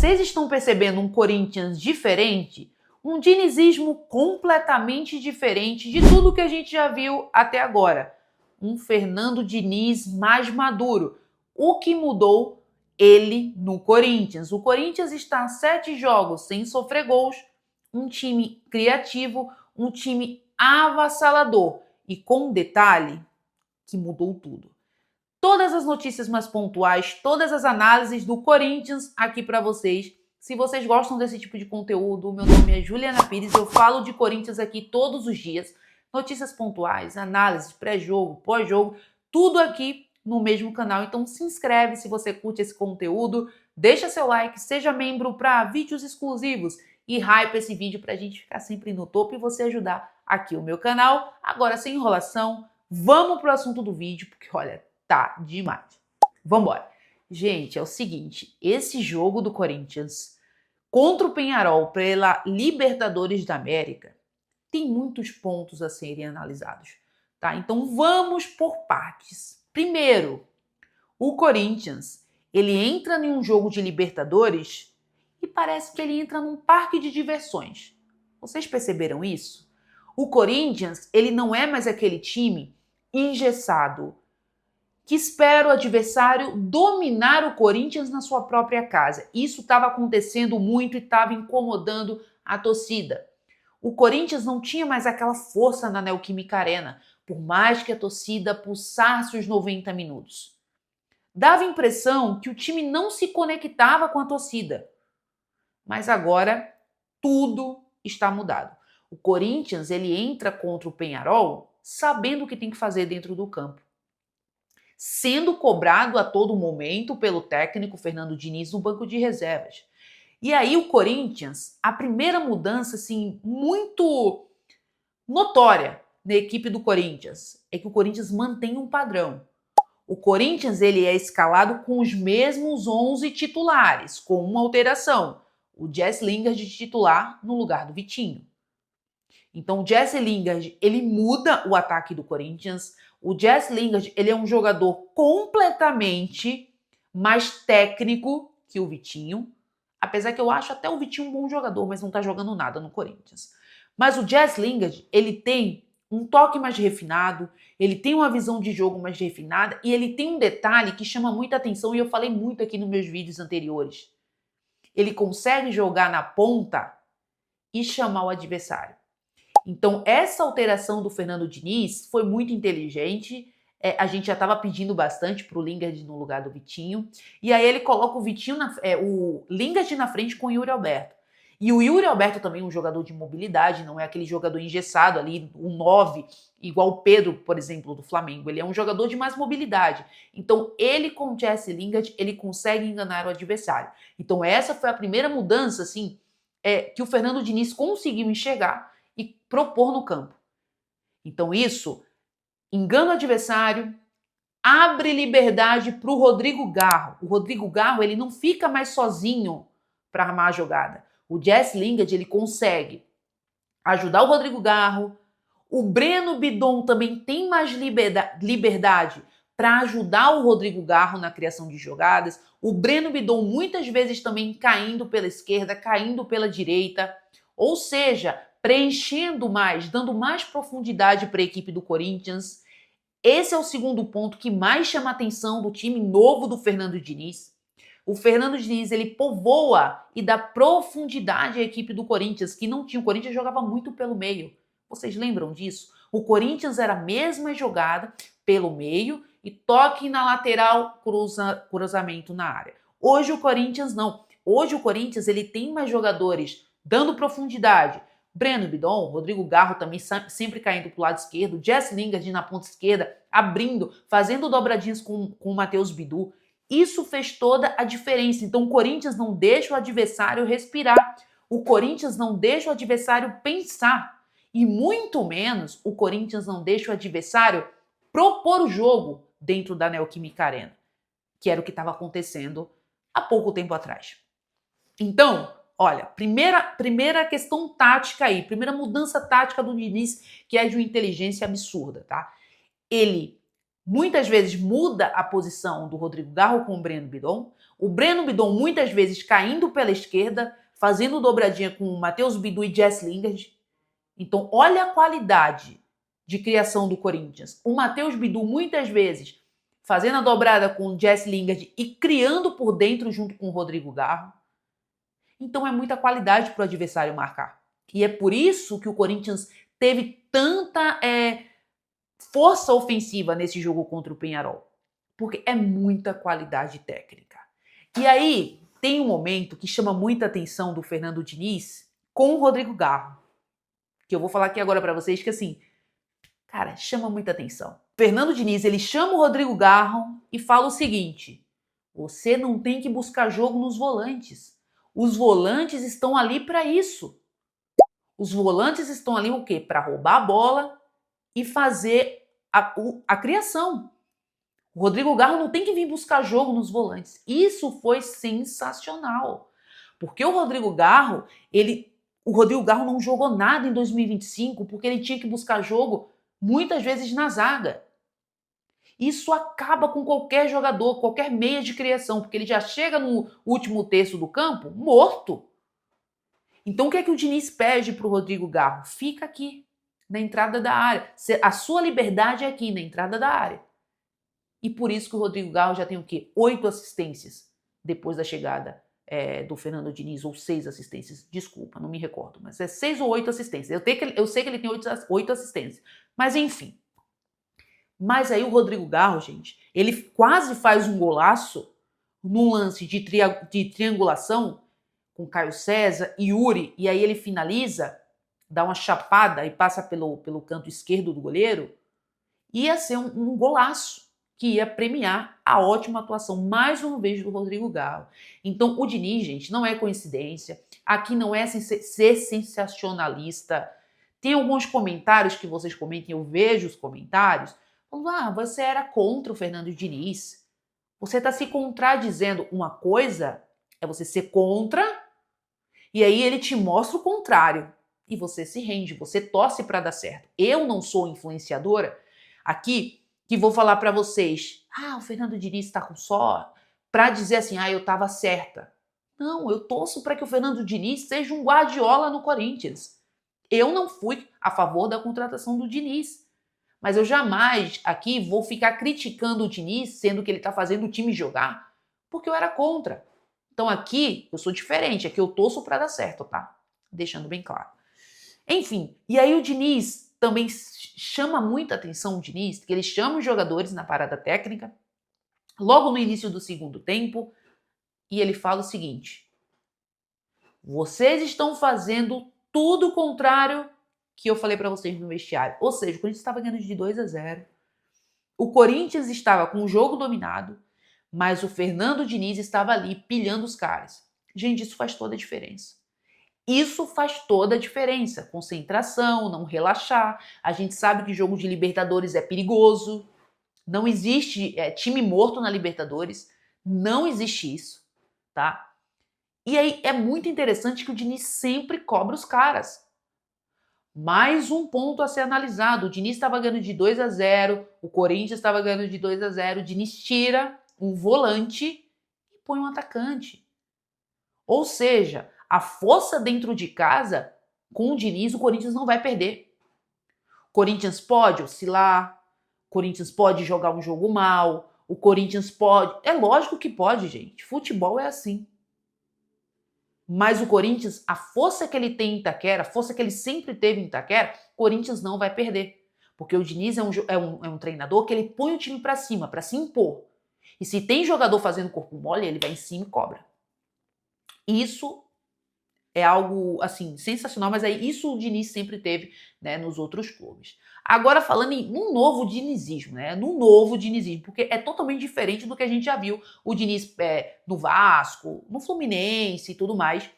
Vocês estão percebendo um Corinthians diferente? Um dinizismo completamente diferente de tudo que a gente já viu até agora. Um Fernando Diniz mais maduro. O que mudou ele no Corinthians? O Corinthians está a 7 jogos sem sofrer gols, um time criativo, um time avassalador. E com um detalhe que mudou tudo. Todas as notícias mais pontuais, todas as análises do Corinthians aqui para vocês. Se vocês gostam desse tipo de conteúdo, meu nome é Juliana Pires, eu falo de Corinthians aqui todos os dias. Notícias pontuais, análises, pré-jogo, pós-jogo, tudo aqui no mesmo canal. Então se inscreve se você curte esse conteúdo, deixa seu like, seja membro para vídeos exclusivos e hype esse vídeo para a gente ficar sempre no topo e você ajudar aqui o meu canal. Agora, sem enrolação, vamos pro assunto do vídeo, porque olha, tá demais. Vambora. Gente, é o seguinte, esse jogo do Corinthians contra o Peñarol pela Libertadores da América tem muitos pontos a serem analisados, tá? Então vamos por partes. Primeiro, o Corinthians, ele entra em um jogo de Libertadores e parece que ele entra num parque de diversões. Vocês perceberam isso? O Corinthians, ele não é mais aquele time engessado, que espera o adversário dominar o Corinthians na sua própria casa. Isso estava acontecendo muito e estava incomodando a torcida. O Corinthians não tinha mais aquela força na Neoquímica Arena, por mais que a torcida pulsasse os 90 minutos. Dava a impressão que o time não se conectava com a torcida. Mas agora tudo está mudado. O Corinthians, ele entra contra o Peñarol sabendo o que tem que fazer dentro do campo, sendo cobrado a todo momento pelo técnico Fernando Diniz no banco de reservas. E aí o Corinthians, a primeira mudança assim muito notória na equipe do Corinthians é que o Corinthians mantém um padrão. O Corinthians, ele é escalado com os mesmos 11 titulares, com uma alteração. O Jesse Lingard de titular no lugar do Vitinho. Então o Jesse Lingard, ele muda o ataque do Corinthians. O Jesse Lingard, ele é um jogador completamente mais técnico que o Vitinho. Apesar que eu acho até o Vitinho um bom jogador, mas não tá jogando nada no Corinthians. Mas o Jesse Lingard, ele tem um toque mais refinado, ele tem uma visão de jogo mais refinada e ele tem um detalhe que chama muita atenção e eu falei muito aqui nos meus vídeos anteriores. Ele consegue jogar na ponta e chamar o adversário. Então, essa alteração do Fernando Diniz foi muito inteligente. A gente já estava pedindo bastante para o Lingard no lugar do Vitinho. E aí ele coloca o Vitinho, o Lingard na frente com o Yuri Alberto. E o Yuri Alberto também é um jogador de mobilidade, não é aquele jogador engessado ali, um 9, igual o Pedro, por exemplo, do Flamengo. Ele é um jogador de mais mobilidade. Então, ele com o Jesse Lingard, ele consegue enganar o adversário. Então, essa foi a primeira mudança, assim, que o Fernando Diniz conseguiu enxergar e propor no campo. Então isso engana o adversário, abre liberdade para o Rodrigo Garro. O Rodrigo Garro, ele não fica mais sozinho para armar a jogada. O Jesse Lingard, ele consegue ajudar o Rodrigo Garro. O Breno Bidon também tem mais liberdade para ajudar o Rodrigo Garro na criação de jogadas. O Breno Bidon muitas vezes também caindo pela esquerda, caindo pela direita. Ou seja, preenchendo mais, dando mais profundidade para a equipe do Corinthians. Esse é o segundo ponto que mais chama a atenção do time novo do Fernando Diniz. O Fernando Diniz, ele povoa e dá profundidade à equipe do Corinthians, que não tinha. O Corinthians jogava muito pelo meio. Vocês lembram disso? O Corinthians era a mesma jogada pelo meio e toque na lateral, cruzamento na área. Hoje o Corinthians não. Hoje o Corinthians, ele tem mais jogadores dando profundidade. Breno Bidon, Rodrigo Garro também sempre caindo para o lado esquerdo, Jesse Lingard na ponta esquerda, abrindo, fazendo dobradinhas com o Matheus Bidu. Isso fez toda a diferença. Então o Corinthians não deixa o adversário respirar, o Corinthians não deixa o adversário pensar e muito menos o Corinthians não deixa o adversário propor o jogo dentro da Neoquímica Arena, que era o que estava acontecendo há pouco tempo atrás. Então, olha, primeira questão tática aí, primeira mudança tática do Diniz, que é de uma inteligência absurda, tá? Ele muitas vezes muda a posição do Rodrigo Garro com o Breno Bidon. O Breno Bidon muitas vezes caindo pela esquerda, fazendo dobradinha com o Matheus Bidu e Jess Lingard. Então, olha a qualidade de criação do Corinthians. O Matheus Bidu muitas vezes fazendo a dobrada com o Jess Lingard e criando por dentro junto com o Rodrigo Garro. Então é muita qualidade para o adversário marcar. E é por isso que o Corinthians teve tanta força ofensiva nesse jogo contra o Peñarol. Porque é muita qualidade técnica. E aí tem um momento que chama muita atenção do Fernando Diniz com o Rodrigo Garro. Que eu vou falar aqui agora para vocês que assim, cara, chama muita atenção. Fernando Diniz, ele chama o Rodrigo Garro e fala o seguinte: você não tem que buscar jogo nos volantes. Os volantes estão ali para isso. Os volantes estão ali o quê? Para roubar a bola e fazer a criação. O Rodrigo Garro não tem que vir buscar jogo nos volantes. Isso foi sensacional. Porque o Rodrigo Garro não jogou nada em 2025 porque ele tinha que buscar jogo muitas vezes na zaga. Isso acaba com qualquer jogador, qualquer meia de criação, porque ele já chega no último terço do campo morto. Então o que é que o Diniz pede para o Rodrigo Garro? Fica aqui, na entrada da área. A sua liberdade é aqui, na entrada da área. E por isso que o Rodrigo Garro já tem o quê? 8 assistências depois da chegada do Fernando Diniz, ou 6 assistências. Desculpa, não me recordo, mas é 6 ou 8 assistências. Eu sei que ele tem 8 assistências. Mas enfim. Mas aí o Rodrigo Garro, gente, ele quase faz um golaço num lance de triangulação com Caio César e Yuri, e aí ele finaliza, dá uma chapada e passa pelo canto esquerdo do goleiro. Ia ser um golaço que ia premiar a ótima atuação, mais uma vez, do Rodrigo Garro. Então, o Diniz, gente, não é coincidência. Aqui não é ser sensacionalista. Tem alguns comentários que vocês comentem, eu vejo os comentários, falando, você era contra o Fernando Diniz. Você está se contradizendo. Uma coisa é você ser contra, e aí ele te mostra o contrário. E você se rende, você torce para dar certo. Eu não sou influenciadora aqui que vou falar para vocês, o Fernando Diniz está com só, para dizer assim, eu estava certa. Não, eu torço para que o Fernando Diniz seja um Guardiola no Corinthians. Eu não fui a favor da contratação do Diniz. Mas eu jamais aqui vou ficar criticando o Diniz, sendo que ele está fazendo o time jogar, porque eu era contra. Então aqui eu sou diferente, aqui eu torço para dar certo, tá? Deixando bem claro. Enfim, e aí o Diniz também chama muita atenção, o Diniz, que ele chama os jogadores na parada técnica, logo no início do segundo tempo, e ele fala o seguinte: vocês estão fazendo tudo o contrário que eu falei para vocês no vestiário. Ou seja, o Corinthians estava ganhando de 2-0. O Corinthians estava com o jogo dominado, mas o Fernando Diniz estava ali pilhando os caras. Gente, isso faz toda a diferença. Isso faz toda a diferença. Concentração, não relaxar. A gente sabe que jogo de Libertadores é perigoso. Não existe time morto na Libertadores. Não existe isso, tá? E aí é muito interessante que o Diniz sempre cobra os caras. Mais um ponto a ser analisado. O Diniz estava ganhando de 2-0, o Corinthians estava ganhando de 2-0, o Diniz tira um volante e põe um atacante. Ou seja, a força dentro de casa, com o Diniz, o Corinthians não vai perder. O Corinthians pode oscilar, o Corinthians pode jogar um jogo mal, o Corinthians pode... É lógico que pode, gente. Futebol é assim. Mas o Corinthians, a força que ele tem em Itaquera, a força que ele sempre teve em Itaquera, o Corinthians não vai perder. Porque o Diniz é um treinador que ele põe o time para cima, para se impor. E se tem jogador fazendo corpo mole, ele vai em cima e cobra. Isso é algo, assim, sensacional, mas aí isso o Diniz sempre teve, né, nos outros clubes. Agora falando num novo dinizismo, né, num novo dinizismo, porque é totalmente diferente do que a gente já viu o Diniz no Vasco, no Fluminense e tudo mais.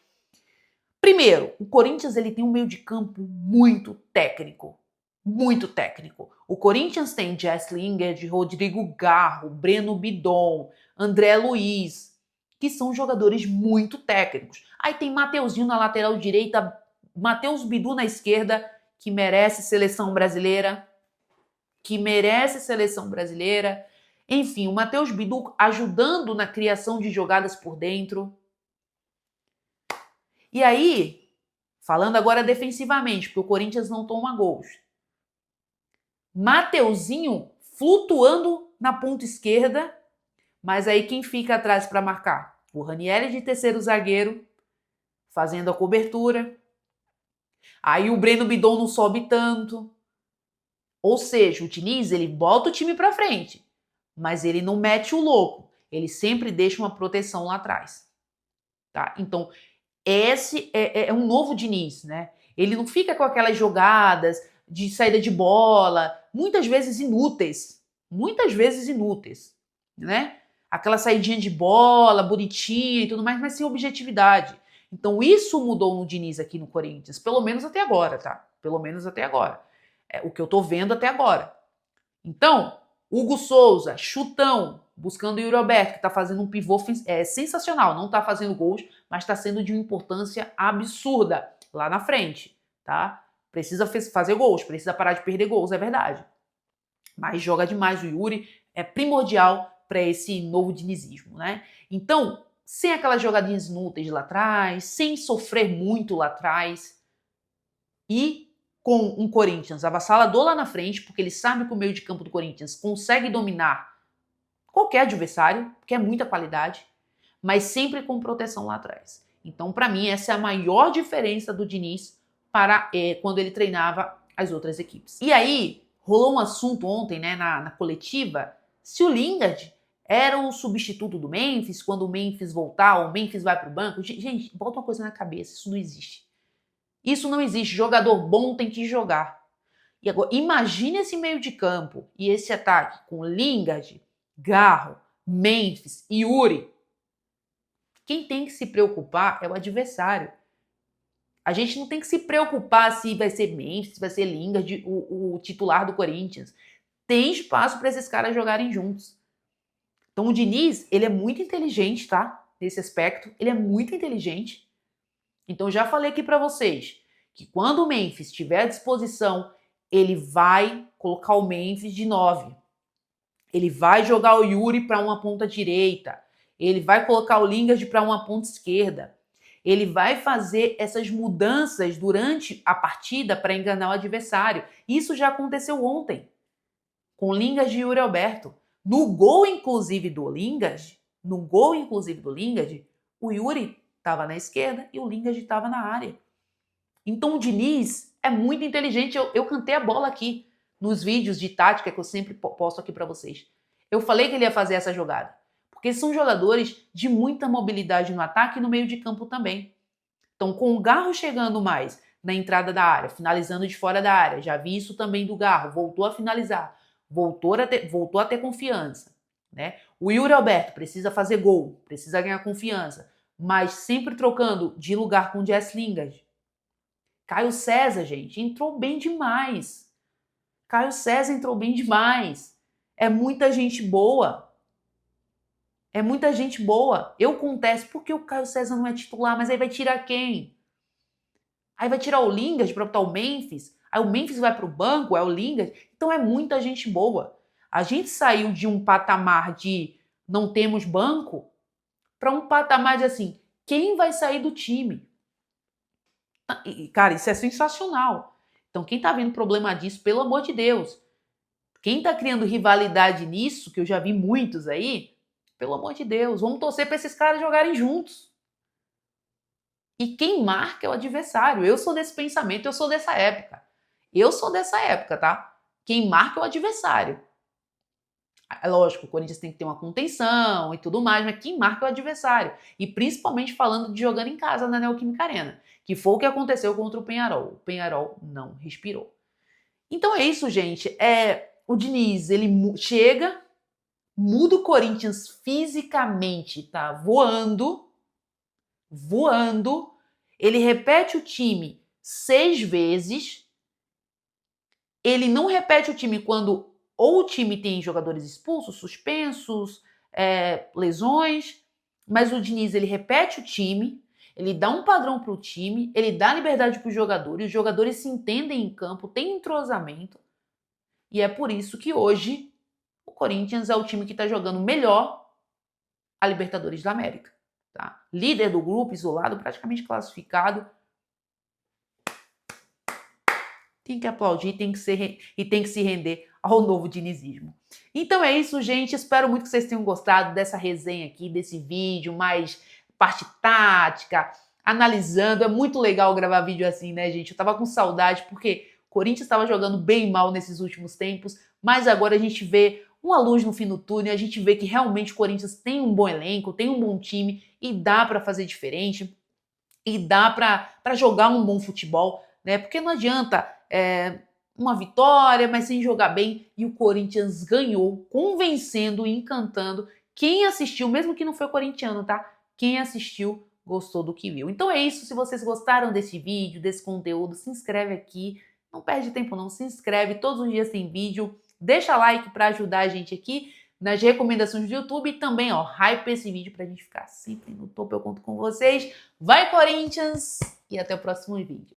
Primeiro, o Corinthians ele tem um meio de campo muito técnico. Muito técnico. O Corinthians tem Jess Lingard, Rodrigo Garro, Breno Bidon, André Luiz, que são jogadores muito técnicos. Aí tem Mateuzinho na lateral direita, Matheus Bidu na esquerda, que merece seleção brasileira. Enfim, o Matheus Bidu ajudando na criação de jogadas por dentro. E aí, falando agora defensivamente, porque o Corinthians não toma gols. Mateuzinho flutuando na ponta esquerda, mas aí quem fica atrás para marcar? O Ranieri de terceiro zagueiro, fazendo a cobertura. Aí o Breno Bidon não sobe tanto. Ou seja, o Diniz, ele bota o time para frente, mas ele não mete o louco. Ele sempre deixa uma proteção lá atrás. Tá? Então, esse é um novo Diniz, né? Ele não fica com aquelas jogadas de saída de bola, muitas vezes inúteis, né? Aquela saidinha de bola, bonitinha e tudo mais, mas sem objetividade. Então isso mudou no Diniz aqui no Corinthians, pelo menos até agora, tá? Pelo menos até agora. É o que eu tô vendo até agora. Então, Hugo Souza, chutão, buscando o Yuri Alberto, que tá fazendo um pivô sensacional. Não tá fazendo gols, mas tá sendo de uma importância absurda lá na frente, tá? Precisa fazer gols, precisa parar de perder gols, é verdade. Mas joga demais o Yuri, é primordial para esse novo dinizismo, né? Então, sem aquelas jogadinhas inúteis lá atrás, sem sofrer muito lá atrás e com um Corinthians avassalador lá na frente, porque ele sabe que o meio de campo do Corinthians consegue dominar qualquer adversário, porque é muita qualidade, mas sempre com proteção lá atrás. Então, para mim, essa é a maior diferença do Diniz para quando ele treinava as outras equipes. E aí, rolou um assunto ontem, né, na coletiva, se o Lingard era o substituto do Memphis, quando o Memphis voltar, o Memphis vai pro banco. Gente, bota uma coisa na cabeça, isso não existe. Isso não existe. Jogador bom tem que jogar. E agora, imagine esse meio de campo e esse ataque com Lingard, Garro, Memphis e Yuri. Quem tem que se preocupar é o adversário. A gente não tem que se preocupar se vai ser Memphis, se vai ser Lingard, o titular do Corinthians. Tem espaço para esses caras jogarem juntos. Então o Diniz, ele é muito inteligente, tá? Nesse aspecto, ele é muito inteligente. Então já falei aqui para vocês que quando o Memphis estiver à disposição, ele vai colocar o Memphis de 9. Ele vai jogar o Yuri para uma ponta direita. Ele vai colocar o Lingard para uma ponta esquerda. Ele vai fazer essas mudanças durante a partida para enganar o adversário. Isso já aconteceu ontem com Lingard e Yuri Alberto. No gol, inclusive, do Lingard, o Yuri estava na esquerda e o Lingard estava na área. Então o Diniz é muito inteligente. Eu cantei a bola aqui nos vídeos de tática que eu sempre posto aqui para vocês. Eu falei que ele ia fazer essa jogada. Porque são jogadores de muita mobilidade no ataque e no meio de campo também. Então, com o Garro chegando mais na entrada da área, finalizando de fora da área, já vi isso também do Garro, voltou a finalizar, voltou a ter confiança. Né? O Yuri Alberto precisa fazer gol, precisa ganhar confiança, mas sempre trocando de lugar com o Jess Lingard. Caio César, gente, entrou bem demais. É muita gente boa. Eu contesto porque o Caio César não é titular, mas aí vai tirar quem? Aí vai tirar o Lingard para botar o Memphis? Aí o Memphis vai para o banco, é o Lingard? Então é muita gente boa. A gente saiu de um patamar de não temos banco para um patamar de assim, quem vai sair do time? E, cara, isso é sensacional. Então quem tá vendo problema disso, pelo amor de Deus, quem tá criando rivalidade nisso, que eu já vi muitos aí, pelo amor de Deus, vamos torcer para esses caras jogarem juntos. E quem marca é o adversário. Eu sou desse pensamento, eu sou dessa época. Tá? Quem marca é o adversário. É lógico, o Corinthians tem que ter uma contenção e tudo mais, mas quem marca é o adversário. E principalmente falando de jogando em casa na Neoquímica Arena, que foi o que aconteceu contra o Penharol. O Penharol não respirou. Então é isso, gente. O Diniz, ele chega, muda o Corinthians fisicamente, tá voando. Ele repete o time 6 vezes. Ele não repete o time quando ou o time tem jogadores expulsos, suspensos, lesões, mas o Diniz, ele repete o time, ele dá um padrão para o time, ele dá liberdade para os jogadores se entendem em campo, tem entrosamento, e é por isso que hoje o Corinthians é o time que está jogando melhor a Libertadores da América. Tá? Líder do grupo, isolado, praticamente classificado. Tem que aplaudir, tem que se render ao novo dinizismo. Então é isso, gente. Espero muito que vocês tenham gostado dessa resenha aqui, desse vídeo, mais parte tática, analisando. É muito legal gravar vídeo assim, né, gente? Eu tava com saudade, porque o Corinthians estava jogando bem mal nesses últimos tempos, mas agora a gente vê uma luz no fim do túnel, a gente vê que realmente o Corinthians tem um bom elenco, tem um bom time e dá para fazer diferente, e dá para jogar um bom futebol, né? Porque não adianta uma vitória, mas sem jogar bem, e o Corinthians ganhou, convencendo e encantando quem assistiu, mesmo que não foi corintiano, tá? Quem assistiu gostou do que viu. Então é isso, se vocês gostaram desse vídeo, desse conteúdo, se inscreve aqui, não perde tempo não, se inscreve, todos os dias tem vídeo, deixa like para ajudar a gente aqui nas recomendações do YouTube e também, ó, hype esse vídeo pra gente ficar sempre no topo, eu conto com vocês. Vai, Corinthians! E até o próximo vídeo.